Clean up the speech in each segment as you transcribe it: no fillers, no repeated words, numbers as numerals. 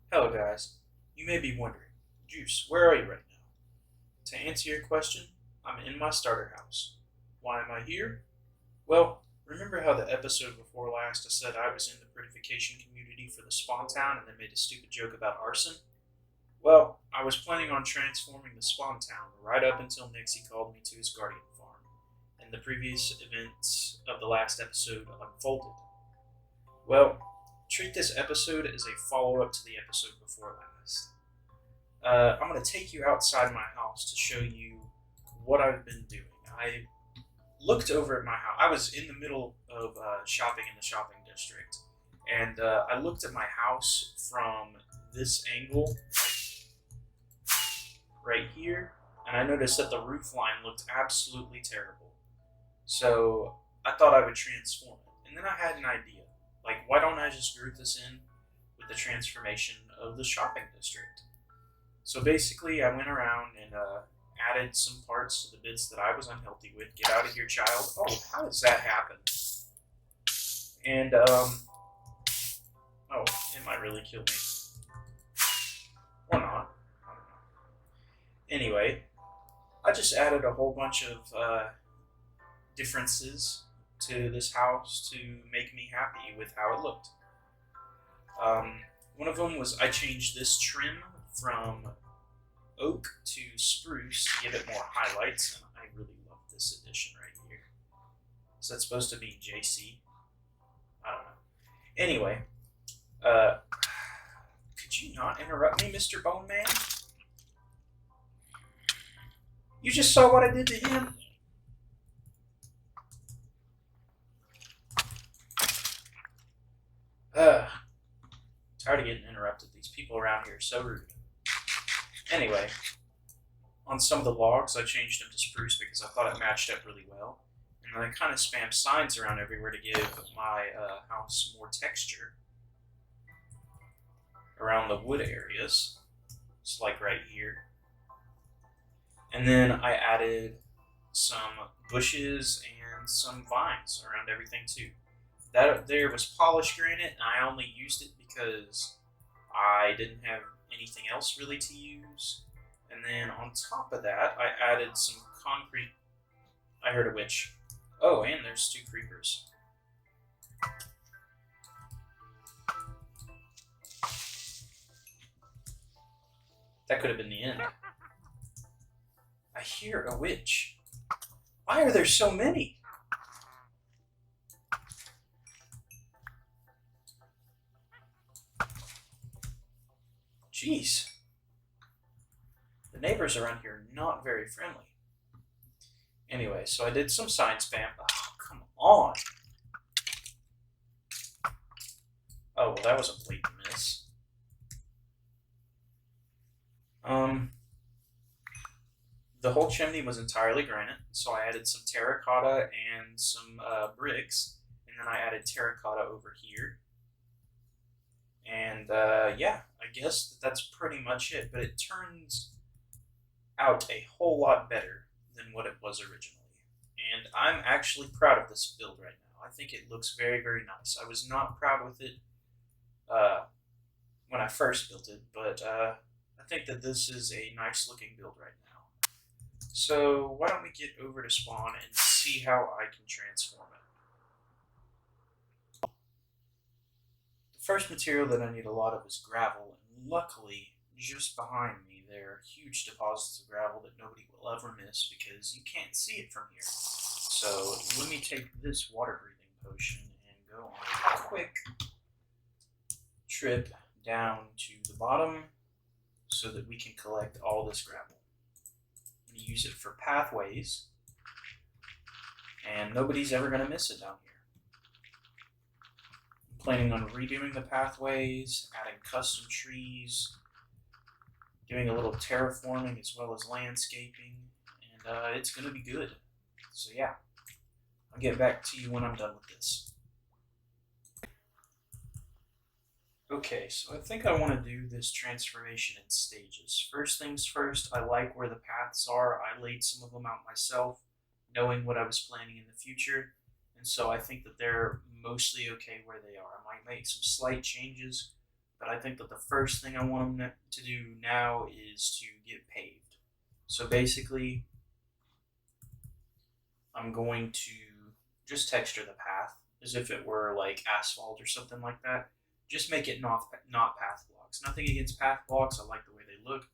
Hello guys, you may be wondering, Juice, where are you right now? To answer your question, I'm in my starter house. Why am I here? Well, remember how the episode before last I said I was in the Prettification community for the spawn town and then made a stupid joke about arson? Well, I was planning on transforming the spawn town right up until Nixie called me to his guardian farm, and the previous events of the last episode unfolded. Well, treat this episode as a follow up to the episode before last. I'm going to take you outside my house to show you what I've been doing. I looked over at my house. I was in the middle of shopping in the shopping district, and I looked at my house from this angle right here, and I noticed that the roof line looked absolutely terrible. So I thought I would transform it, and then I had an idea. Like, why don't I just group this in with the transformation of the shopping district? So basically, I went around and added some parts to the bits that I was unhealthy with. Get out of here, child. Oh, how does that happen? And, oh, it might really kill me. Or not. I don't know. Anyway, I just added a whole bunch of differences to this house to make me happy with how it looked. One of them was I changed this trim from oak to spruce to give it more highlights, and I really love this addition right here. Is that supposed to be JC? I don't know. Anyway, could you not interrupt me, Mr. Bone Man? You just saw what I did to him? Tired of getting interrupted. These people around here are so rude. Anyway, on some of the logs, I changed them to spruce because I thought it matched up really well. And then I kind of spammed signs around everywhere to give my house more texture around the wood areas. It's like right here. And then I added some bushes and some vines around everything too. That there was polished granite, and I only used it because I didn't have anything else really to use. And then on top of that, I added some concrete. I heard a witch. Oh, and there's 2 creepers. That could have been the end. I hear a witch. Why are there so many? Jeez. The neighbors around here are not very friendly. Anyway, so I did some sign spam. Oh, come on. Oh, well, that was a blatant miss. The whole chimney was entirely granite, so I added some terracotta and some bricks, and then I added terracotta over here. And yeah, I guess that's pretty much it, but it turns out a whole lot better than what it was originally. And I'm actually proud of this build right now. I think it looks very, very nice. I was not proud with it when I first built it, but I think that this is a nice looking build right now. So why don't we get over to spawn and see how I can transform it. The first material that I need a lot of is gravel, and luckily, just behind me, there are huge deposits of gravel that nobody will ever miss because you can't see it from here. So let me take this water breathing potion and go on a quick trip down to the bottom so that we can collect all this gravel. I'm going to use it for pathways, and nobody's ever going to miss it down here. I'm planning on redoing the pathways, adding custom trees, doing a little terraforming as well as landscaping, and it's going to be good. So yeah, I'll get back to you when I'm done with this. Okay, so I think I want to do this transformation in stages. First things first, I like where the paths are. I laid some of them out myself, knowing what I was planning in the future, and so I think that they're mostly okay where they are. I might make some slight changes, but I think that the first thing I want them to do now is to get paved. So basically, I'm going to just texture the path as if it were like asphalt or something like that. Just make it not path blocks. Nothing against path blocks. I like the way they look,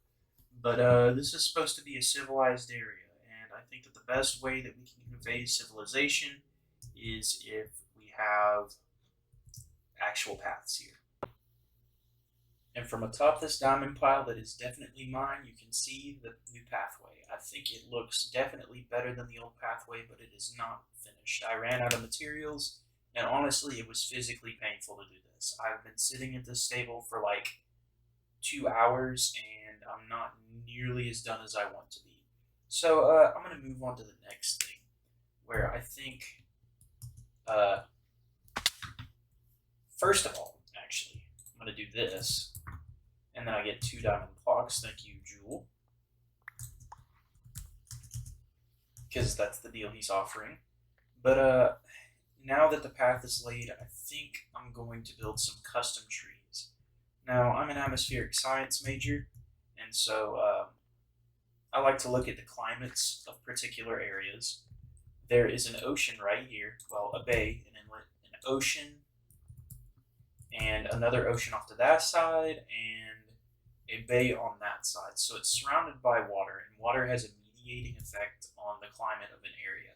but this is supposed to be a civilized area, and I think that the best way that we can convey civilization is if we have actual paths here. And from atop this diamond pile that is definitely mine, you can see the new pathway. I think it looks definitely better than the old pathway, but it is not finished. I ran out of materials, and honestly, it was physically painful to do this. I've been sitting at this stable for like 2 hours, and I'm not nearly as done as I want to be. So I'm going to move on to the next thing, where I think, first of all, actually, I'm going to do this. And then I get 2 diamond blocks. Thank you, Jewel. Because that's the deal he's offering. But now that the path is laid, I think I'm going to build some custom trees. Now, I'm an atmospheric science major, and so I like to look at the climates of particular areas. There is an ocean right here. Well, a bay, an inlet, an ocean, and another ocean off to that side, and a bay on that side. So it's surrounded by water, and water has a mediating effect on the climate of an area.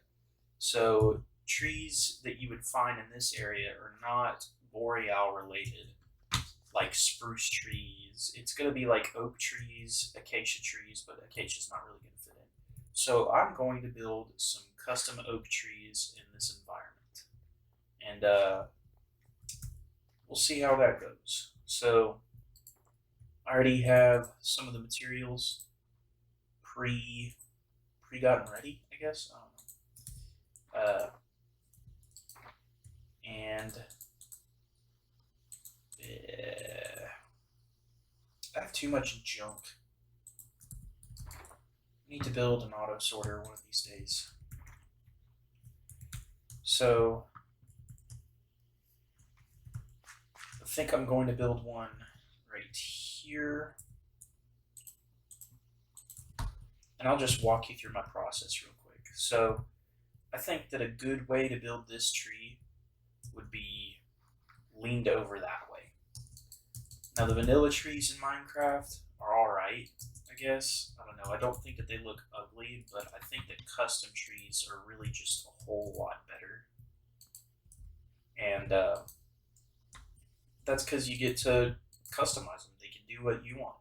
So trees that you would find in this area are not boreal related, like spruce trees. It's going to be like oak trees, acacia trees, but acacia's not really going to fit in. So I'm going to build some custom oak trees in this environment. And we'll see how that goes. So I already have some of the materials pre-gotten ready, I guess. I don't know. And I have too much junk. I need to build an auto sorter one of these days. So I think I'm going to build one right here. And I'll just walk you through my process real quick. So I think that a good way to build this tree would be leaned over that way. Now the vanilla trees in Minecraft are alright, I guess. I don't know, I don't think that they look ugly, but I think that custom trees are really just a whole lot better. And that's because you get to customize them. They can do what you want.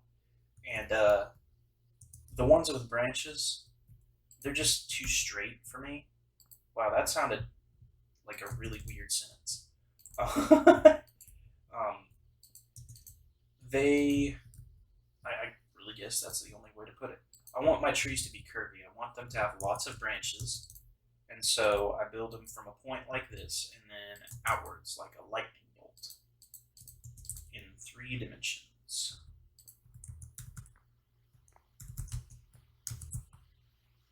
And the ones with branches, they're just too straight for me. Wow, that sounded like a really weird sentence. I really guess that's the only way to put it. I want my trees to be curvy. I want them to have lots of branches. And so I build them from a point like this and then outwards like a lightning bolt in 3 dimensions.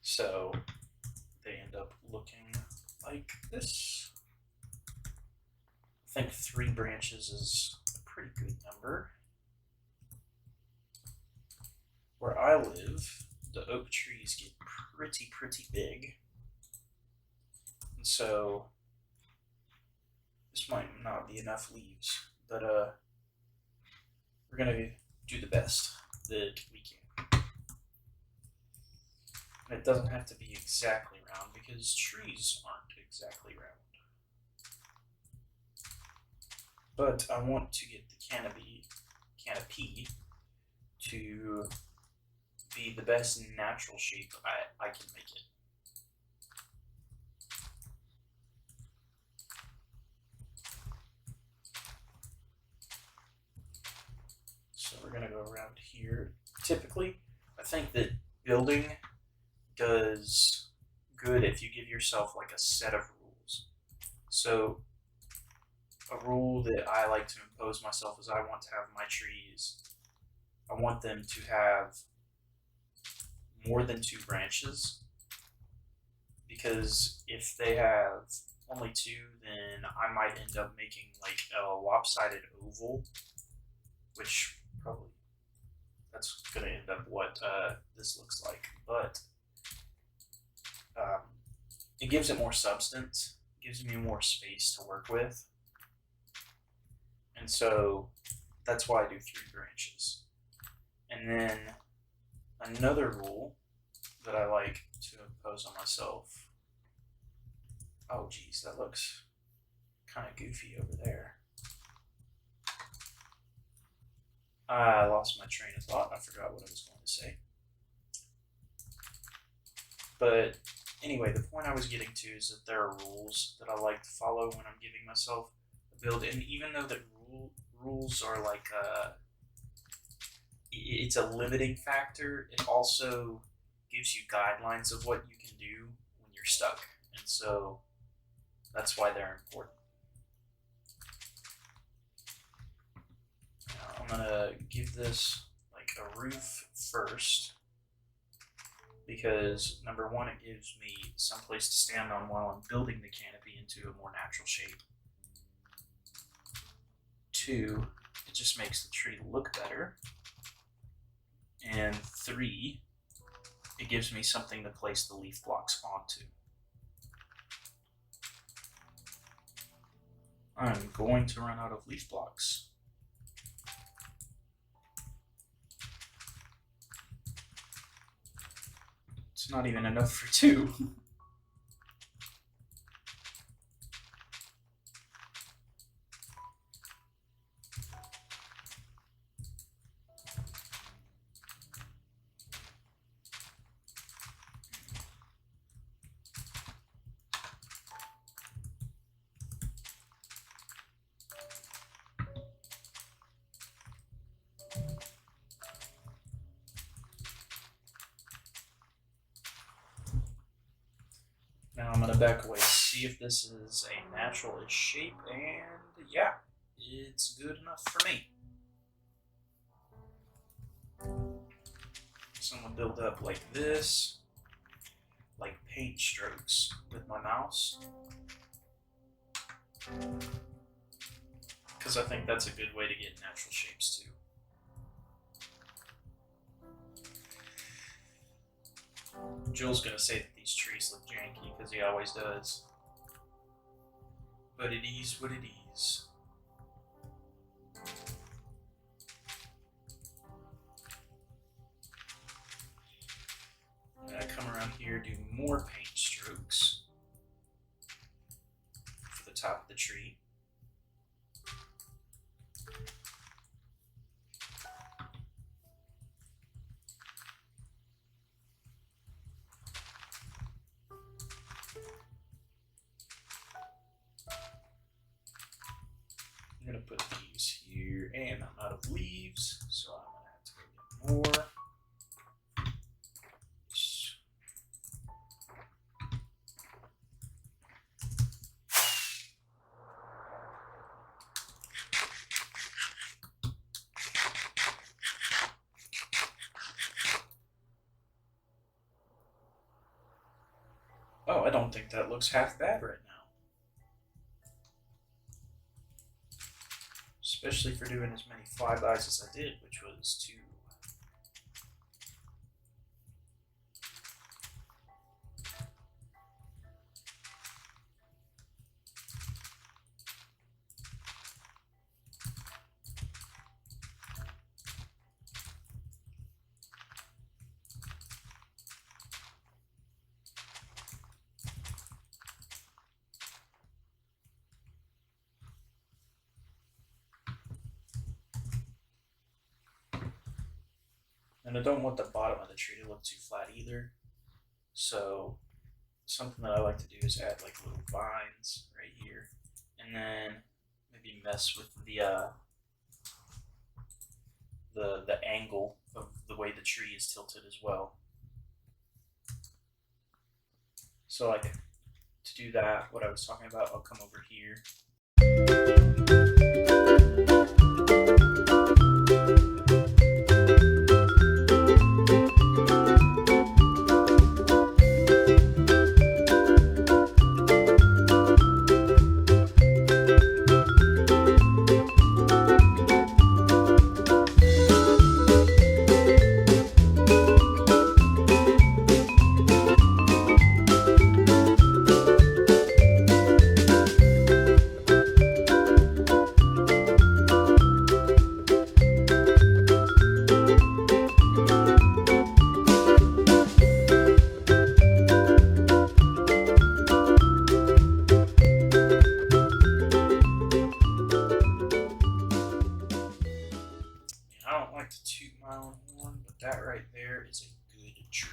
So they end up looking like this. I think 3 branches is a pretty good number. Where I live, the oak trees get pretty big. And so this might not be enough leaves, but we're gonna do the best that we can. And it doesn't have to be exactly round because trees aren't exactly round. But I want to get the canopy to be the best natural shape I can make it. So we're going to go around here. Typically, I think that building does good if you give yourself like a set of rules. So a rule that I like to impose myself is I want to have my trees, I want them to have more than 2 branches, because if they have only two, then I might end up making like a lopsided oval, which probably that's going to end up what this looks like. But it gives it more substance, gives me more space to work with. And so that's why I do 3 branches. And then another rule that I like to impose on myself. Oh geez, that looks kind of goofy over there. I lost my train of thought. I forgot what I was going to say. But anyway, the point I was getting to is that there are rules that I like to follow when I'm giving myself a build. And even though that rules are like it's a limiting factor, it also gives you guidelines of what you can do when you're stuck. And so that's why they're important. Now I'm gonna give this like a roof first, because number one, it gives me some place to stand on while I'm building the canopy into a more natural shape. 2, it just makes the tree look better. And 3, it gives me something to place the leaf blocks onto. I'm going to run out of leaf blocks. It's not even enough for 2. Now I'm going to back away, see if this is a natural-ish shape, and yeah, it's good enough for me. So I'm going to build up like this, like paint strokes with my mouse, because I think that's a good way to get natural shapes too. Joel's gonna say that these trees look janky because he always does. But it is what it is. And I come around here, do more paint strokes for the top of the tree. I'm going to put these here, and I'm out of leaves, so I'm going to have to go get more. Oh, I don't think that looks half bad right now. Especially for doing as many flybys as I did, which was 2. And I don't want the bottom of the tree to look too flat either. So something that I like to do is add like little vines right here, and then maybe mess with the angle of the way the tree is tilted as well. So like to do that, what I was talking about, I'll come over here. like to toot my own horn, but that right there is a good tree.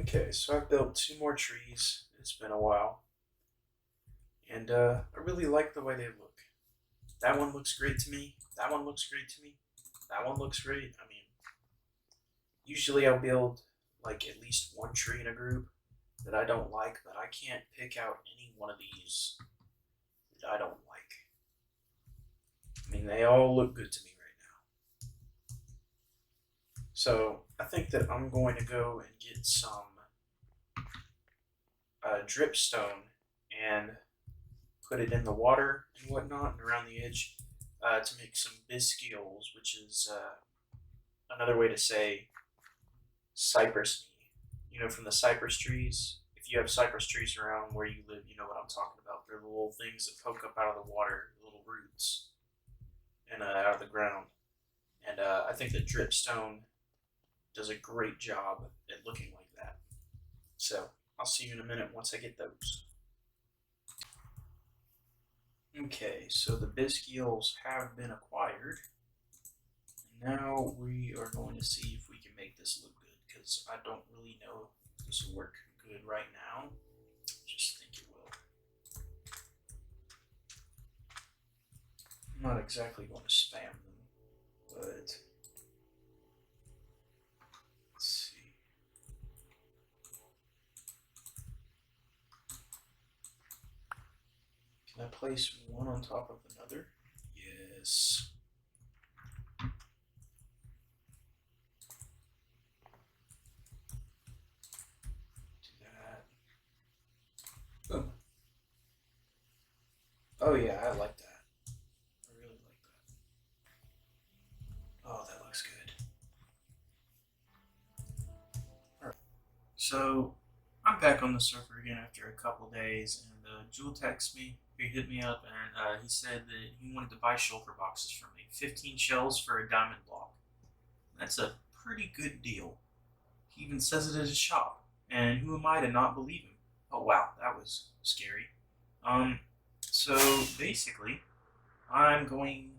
Okay, so I've built 2 more trees. It's been a while. And I really like the way they look. That one looks great to me. That one looks great to me. That one looks great. I mean, usually I'll build like at least 1 tree in a group that I don't like, but I can't pick out any one of these that I don't like. I mean, they all look good to me right now. So I think that I'm going to go and get some dripstone and put it in the water and whatnot and around the edge to make some biscuits, which is another way to say cypress knee. You know, from the cypress trees. If you have cypress trees around where you live, you know what I'm talking about. They're the little things that poke up out of the water, little roots, and out of the ground. And I think that dripstone does a great job at looking like that. So I'll see you in a minute once I get those. Okay, so the biscuits have been acquired. Now we are going to see if we can make this look good, because I don't really know if this will work good right now. Just think it will. I'm not exactly going to spam them, but let's see. Can I place one on top of another? Yes. Boom. Oh yeah, I like that. I really like that. Oh, that looks good. Alright. So I'm back on the server again after a couple days, and Jewel texted me. He hit me up, and he said that he wanted to buy shulker boxes from me. 15 shells for a diamond block. That's a pretty good deal. He even says it at his shop. And who am I to not believe him? Oh wow, that was scary. So basically, I'm going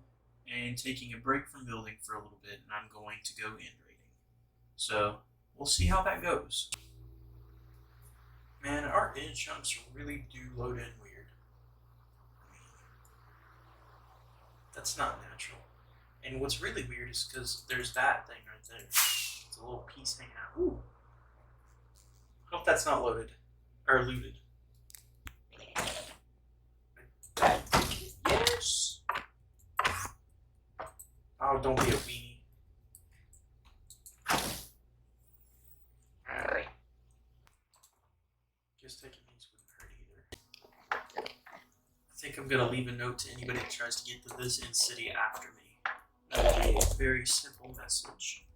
and taking a break from building for a little bit, and I'm going to go end raiding. So we'll see how that goes. Man, our end chunks really do load in weird. I mean, that's not natural. And what's really weird is because there's that thing right there. It's a little piece hanging out. Ooh. Hope that's not loaded. Or looted. Yes. Oh, don't be a weenie. Guess taking these wouldn't hurt either. I think I'm gonna leave a note to anybody that tries to get to this end city after me. That'll be a very simple message.